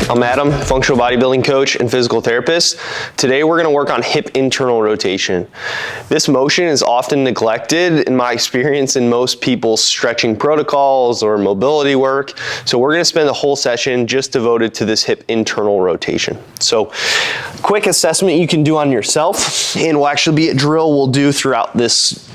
I'm Adam, functional bodybuilding coach and physical therapist. Today we're going to work on hip internal rotation. This motion is often neglected in my experience in most people's stretching protocols or mobility work. So we're going to spend the whole session just devoted to this hip internal rotation. So quick assessment you can do on yourself, and will actually be a drill we'll do throughout this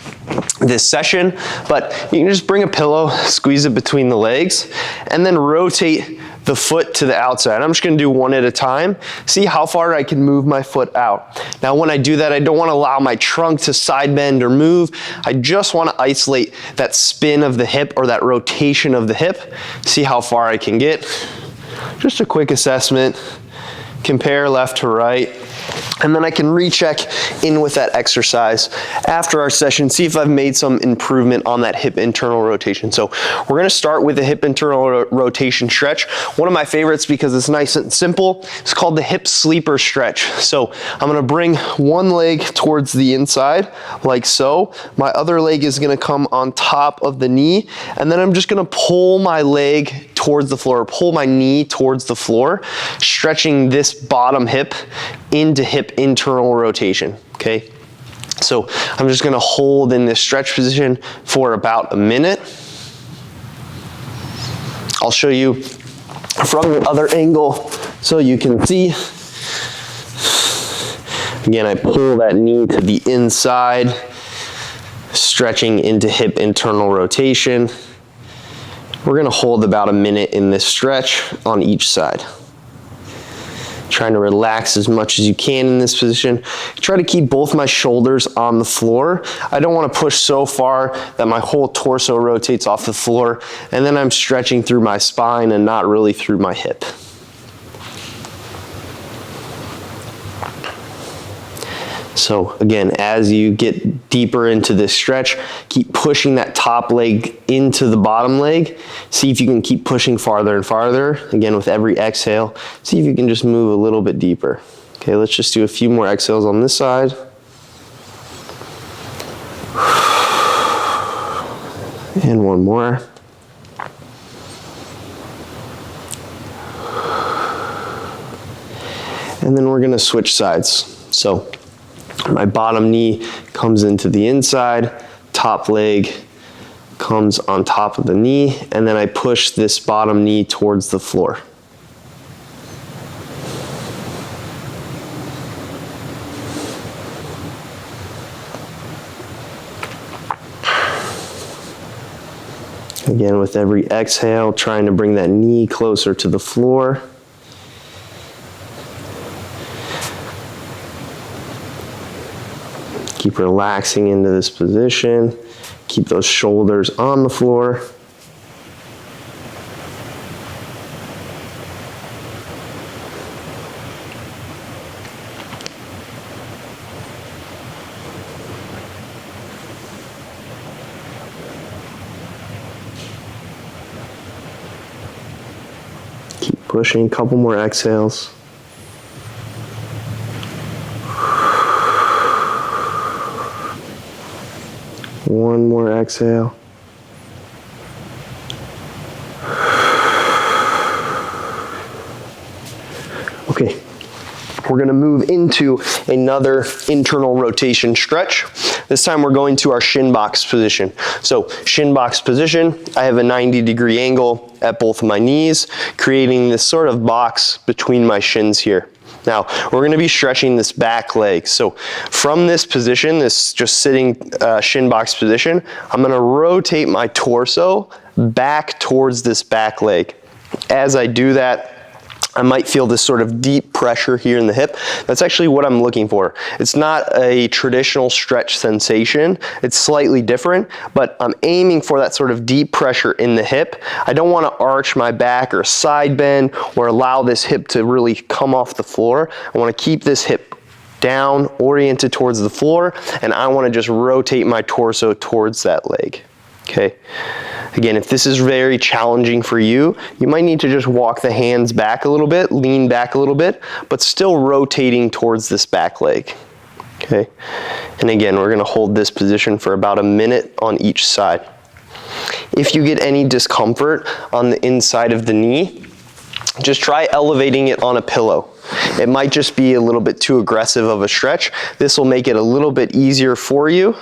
session, but you can just bring a pillow, squeeze it between the legs, and then rotate the foot to the outside. I'm just gonna do one at a time, see how far I can move my foot out. Now when I do that, I don't wanna allow my trunk to side bend or move. I just wanna isolate that spin of the hip or that rotation of the hip, see how far I can get. Just a quick assessment, compare left to right, and then I can recheck in with that exercise after our session, see if I've made some improvement on that hip internal rotation. So we're gonna start with the hip internal rotation stretch. One of my favorites because it's nice and simple. It's called the hip sleeper stretch. So I'm gonna bring one leg towards the inside, like so. My other leg is gonna come on top of the knee, and then I'm just gonna pull my leg towards the floor, pull my knee towards the floor, stretching this bottom hip into hip internal rotation, okay? So I'm just gonna hold in this stretch position for about a minute. I'll show you from the other angle so you can see. Again, I pull that knee to the inside, stretching into hip internal rotation. We're gonna hold about a minute in this stretch on each side. Trying to relax as much as you can in this position. Try to keep both my shoulders on the floor. I don't want to push so far that my whole torso rotates off the floor, and then I'm stretching through my spine and not really through my hip. So again, as you get deeper into this stretch, keep pushing that top leg into the bottom leg. See if you can keep pushing farther and farther. Again, with every exhale, see if you can just move a little bit deeper. Okay, let's just do a few more exhales on this side. And one more. And then we're gonna switch sides. So my bottom knee comes into the inside, top leg comes on top of the knee, and then I push this bottom knee towards the floor. Again, with every exhale, trying to bring that knee closer to the floor. Keep relaxing into this position. Keep those shoulders on the floor. Keep pushing, a couple more exhales. One more exhale. Okay, we're gonna move into another internal rotation stretch. This time we're going to our shin box position. So shin box position, I have a 90-degree angle at both of my knees, creating this sort of box between my shins here. Now, we're gonna be stretching this back leg. So from this position, this just sitting shin box position, I'm gonna rotate my torso back towards this back leg. As I do that, I might feel this sort of deep pressure here in the hip. That's actually what I'm looking for. It's not a traditional stretch sensation. It's slightly different, but I'm aiming for that sort of deep pressure in the hip. I don't want to arch my back or side bend or allow this hip to really come off the floor. I want to keep this hip down, oriented towards the floor, and I want to just rotate my torso towards that leg. Okay. Again, if this is very challenging for you, you might need to just walk the hands back a little bit, lean back a little bit, but still rotating towards this back leg. Okay. And again, we're going to hold this position for about a minute on each side. If you get any discomfort on the inside of the knee, just try elevating it on a pillow. It might just be a little bit too aggressive of a stretch. This will make it a little bit easier for you.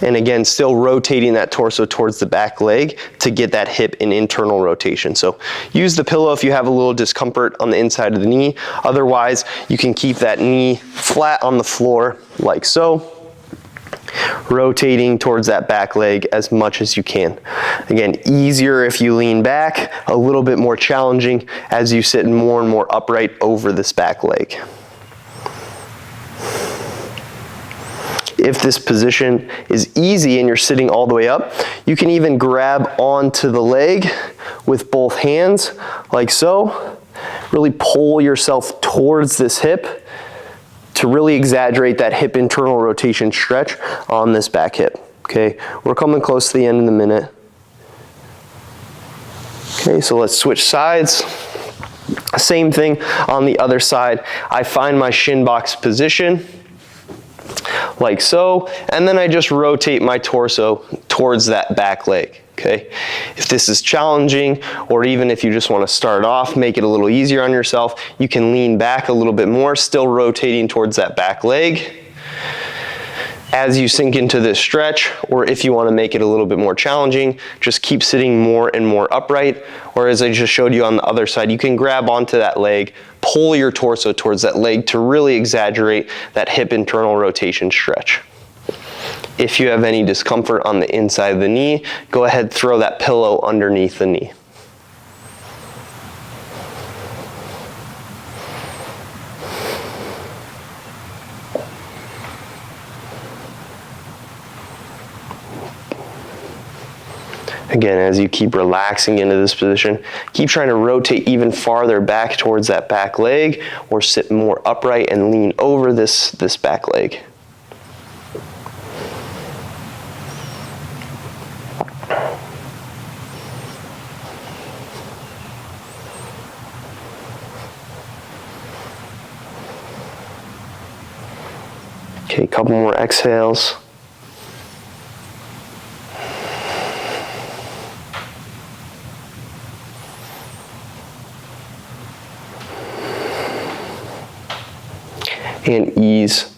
And again, still rotating that torso towards the back leg to get that hip and internal rotation. So use the pillow if you have a little discomfort on the inside of the knee. Otherwise, you can keep that knee flat on the floor like so, rotating towards that back leg as much as you can. Again, easier if you lean back, a little bit more challenging as you sit more and more upright over this back leg. If this position is easy and you're sitting all the way up, you can even grab onto the leg with both hands, like so. Really pull yourself towards this hip to really exaggerate that hip internal rotation stretch on this back hip. Okay, we're coming close to the end of the minute. Okay, so let's switch sides. Same thing on the other side. I find my shin box position, like so, and then I just rotate my torso towards that back leg, okay? If this is challenging, or even if you just want to start off, make it a little easier on yourself, you can lean back a little bit more, still rotating towards that back leg. As you sink into this stretch, or if you want to make it a little bit more challenging, just keep sitting more and more upright, or as I just showed you on the other side, you can grab onto that leg, pull your torso towards that leg to really exaggerate that hip internal rotation stretch. If you have any discomfort on the inside of the knee, go ahead, throw that pillow underneath the knee. Again, as you keep relaxing into this position, keep trying to rotate even farther back towards that back leg, or sit more upright and lean over this back leg. Okay, a couple more exhales. And ease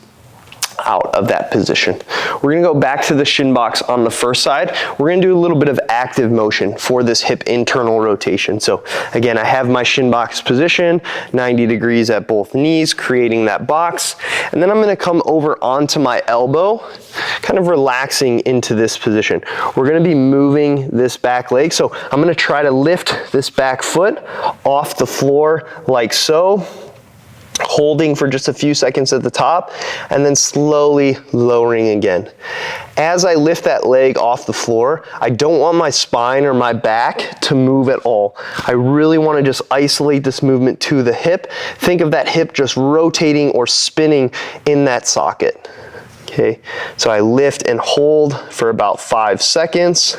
out of that position. We're gonna go back to the shin box on the first side. We're gonna do a little bit of active motion for this hip internal rotation. So again, I have my shin box position, 90 degrees at both knees, creating that box. And then I'm gonna come over onto my elbow, kind of relaxing into this position. We're gonna be moving this back leg. So I'm gonna try to lift this back foot off the floor like so, holding for just a few seconds at the top, and then slowly lowering again. As I lift that leg off the floor, I don't want my spine or my back to move at all. I really want to just isolate this movement to the hip. Think of that hip just rotating or spinning in that socket. Okay, so I lift and hold for about 5 seconds,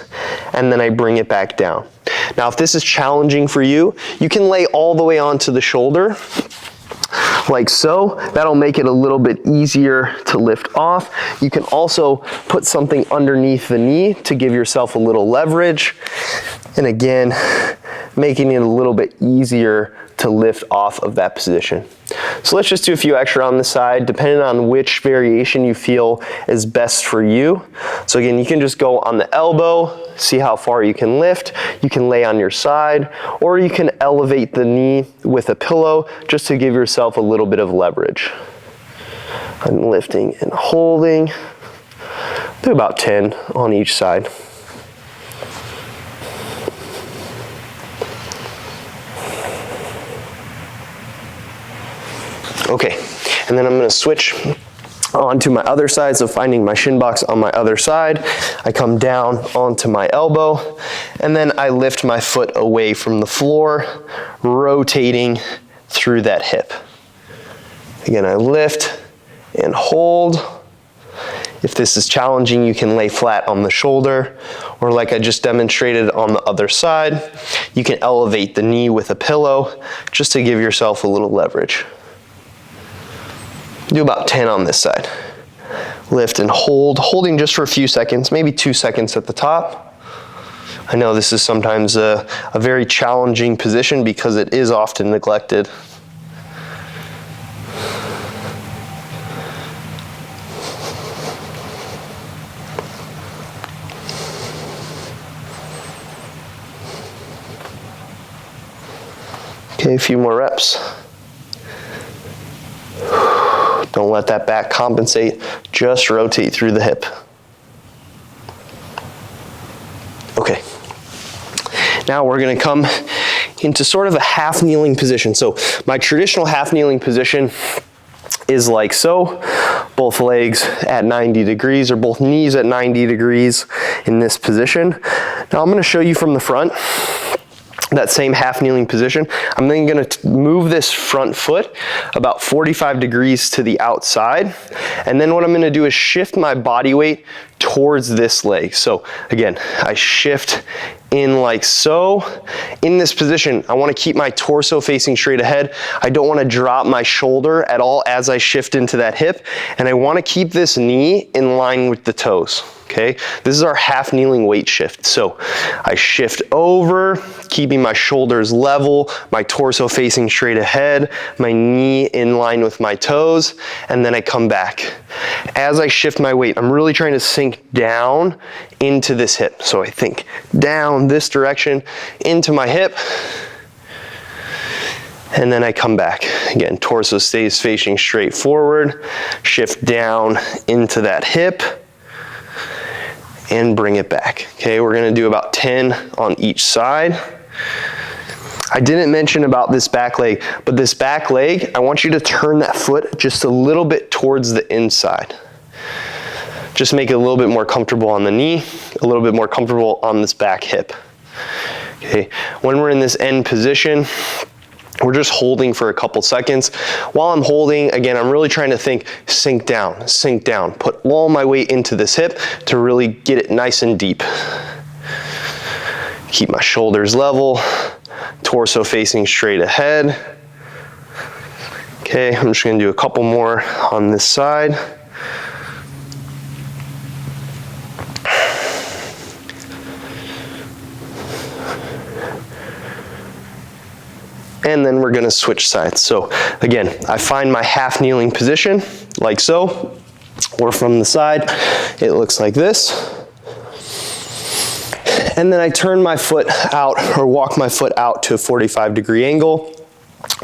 and then I bring it back down. Now, if this is challenging for you, you can lay all the way onto the shoulder, like so. That'll make it a little bit easier to lift off. You can also put something underneath the knee to give yourself a little leverage. And again, making it a little bit easier to lift off of that position. So let's just do a few extra on the side, depending on which variation you feel is best for you. So again, you can just go on the elbow, see how far you can lift. You can lay on your side, or you can elevate the knee with a pillow just to give yourself a little bit of leverage. I'm lifting and holding. Do about 10 on each side. Okay, and then I'm gonna switch onto my other side, so finding my shin box on my other side. I come down onto my elbow, and then I lift my foot away from the floor, rotating through that hip. Again, I lift and hold. If this is challenging, you can lay flat on the shoulder, or like I just demonstrated on the other side, you can elevate the knee with a pillow just to give yourself a little leverage. Do about 10 on this side. Lift and hold, holding just for a few seconds, maybe 2 seconds at the top. I know this is sometimes a very challenging position because it is often neglected. Okay, a few more reps. Don't let that back compensate, just rotate through the hip. Okay, now we're gonna come into sort of a half kneeling position. So my traditional half kneeling position is like so, both legs at 90 degrees or both knees at 90 degrees in this position. Now I'm gonna show you from the front that same half kneeling position. I'm then gonna move this front foot about 45 degrees to the outside. And then what I'm gonna do is shift my body weight towards this leg. So again, I shift in like so. In this position, I wanna keep my torso facing straight ahead. I don't wanna drop my shoulder at all as I shift into that hip. And I wanna keep this knee in line with the toes. Okay, this is our half kneeling weight shift. So I shift over, keeping my shoulders level, my torso facing straight ahead, my knee in line with my toes, and then I come back. As I shift my weight, I'm really trying to sink down into this hip. So I think down this direction into my hip, and then I come back. Again, torso stays facing straight forward, shift down into that hip, and bring it back. Okay, we're gonna do about 10 on each side. I didn't mention about this back leg, but this back leg, I want you to turn that foot just a little bit towards the inside. Just make it a little bit more comfortable on the knee, a little bit more comfortable on this back hip. Okay, when we're in this end position, we're just holding for a couple seconds. While I'm holding, again, I'm really trying to think, sink down, put all my weight into this hip to really get it nice and deep. Keep my shoulders level, torso facing straight ahead. Okay, I'm just gonna do a couple more on this side. And then we're gonna switch sides. So again, I find my half kneeling position, like so, or from the side, it looks like this. And then I turn my foot out, or walk my foot out to a 45-degree angle,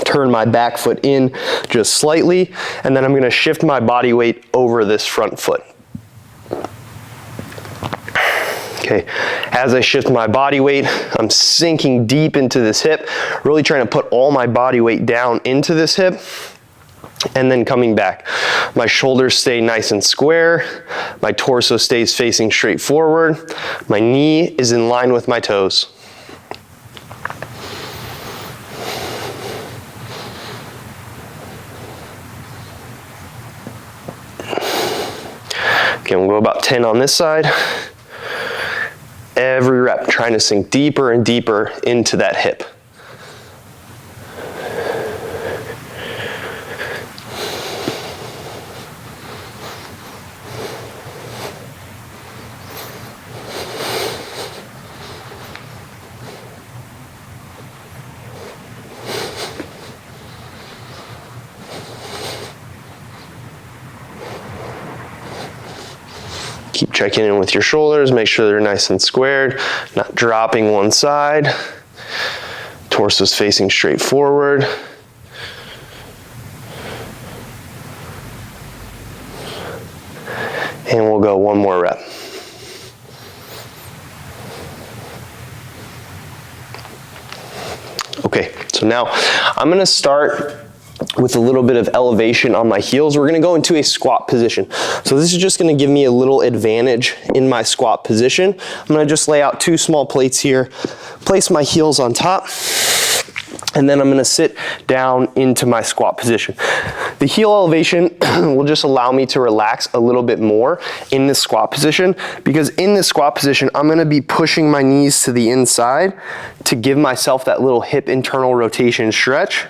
turn my back foot in just slightly, and then I'm gonna shift my body weight over this front foot. Okay, as I shift my body weight, I'm sinking deep into this hip, really trying to put all my body weight down into this hip, and then coming back. My shoulders stay nice and square, my torso stays facing straight forward, my knee is in line with my toes. Okay, we'll go about 10 on this side. Every rep, trying to sink deeper and deeper into that hip. Keep checking in with your shoulders, make sure they're nice and squared, not dropping one side. Torso's facing straight forward. And we'll go one more rep. Okay, so now I'm gonna start with a little bit of elevation on my heels. We're gonna go into a squat position. So this is just gonna give me a little advantage in my squat position. I'm gonna just lay out 2 small plates here, place my heels on top, and then I'm gonna sit down into my squat position. The heel elevation will just allow me to relax a little bit more in this squat position, because in this squat position, I'm gonna be pushing my knees to the inside to give myself that little hip internal rotation stretch.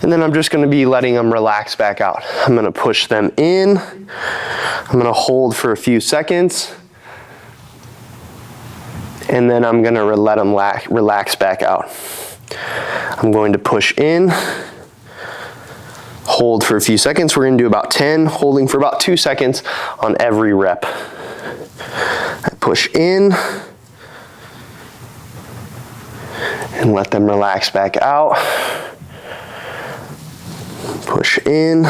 And then I'm just gonna be letting them relax back out. I'm gonna push them in. I'm gonna hold for a few seconds. and then I'm gonna let them relax back out. I'm going to push in, hold for a few seconds. We're gonna do about 10, holding for about 2 seconds on every rep. I push in, and let them relax back out. Push in,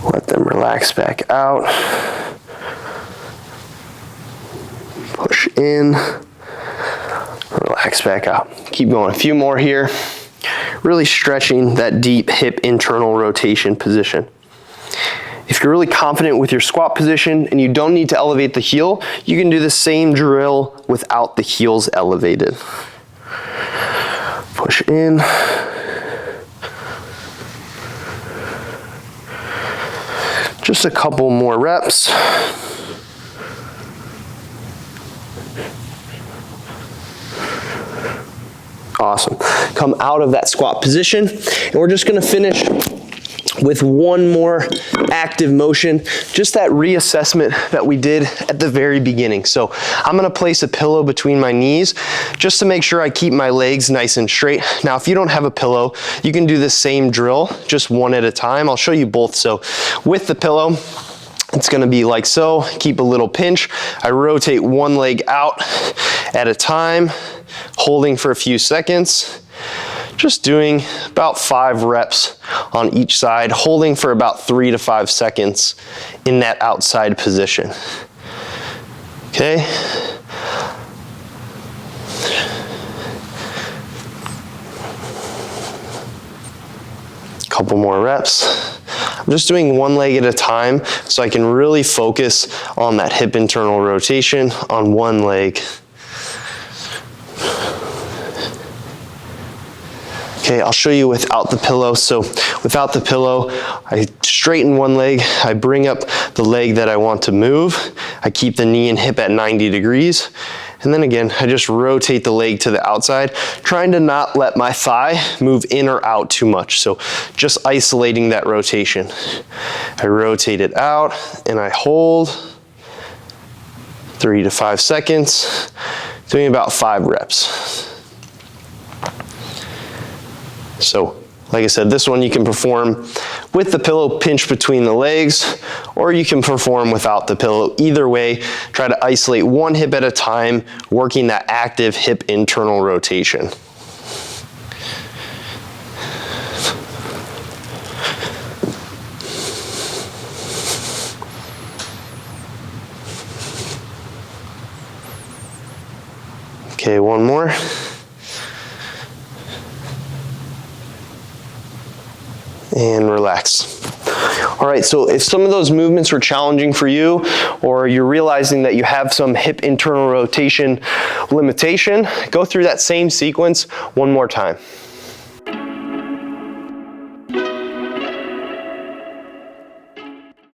let them relax back out. Push in, relax back out. Keep going, a few more here. Really stretching that deep hip internal rotation position. If you're really confident with your squat position and you don't need to elevate the heel, you can do the same drill without the heels elevated. Push in. Just a couple more reps. Awesome. Come out of that squat position, and we're just gonna finish with one more active motion, just that reassessment that we did at the very beginning. So I'm gonna place a pillow between my knees just to make sure I keep my legs nice and straight. Now, if you don't have a pillow, you can do the same drill, just one at a time. I'll show you both. So with the pillow, it's gonna be like so. Keep a little pinch. I rotate one leg out at a time, holding for a few seconds. Just doing about 5 reps on each side, holding for about 3 to 5 seconds in that outside position. Okay? Couple more reps. I'm just doing one leg at a time so I can really focus on that hip internal rotation on one leg. Okay, I'll show you without the pillow. So without the pillow, I straighten one leg, I bring up the leg that I want to move, I keep the knee and hip at 90 degrees, and then again, I just rotate the leg to the outside, trying to not let my thigh move in or out too much. So just isolating that rotation. I rotate it out and I hold 3 to 5 seconds, doing about 5 reps. So, like I said, this one you can perform with the pillow pinched between the legs, or you can perform without the pillow. Either way, try to isolate one hip at a time, working that active hip internal rotation. Okay, one more. And relax. All right, so if some of those movements were challenging for you, or you're realizing that you have some hip internal rotation limitation, go through that same sequence one more time.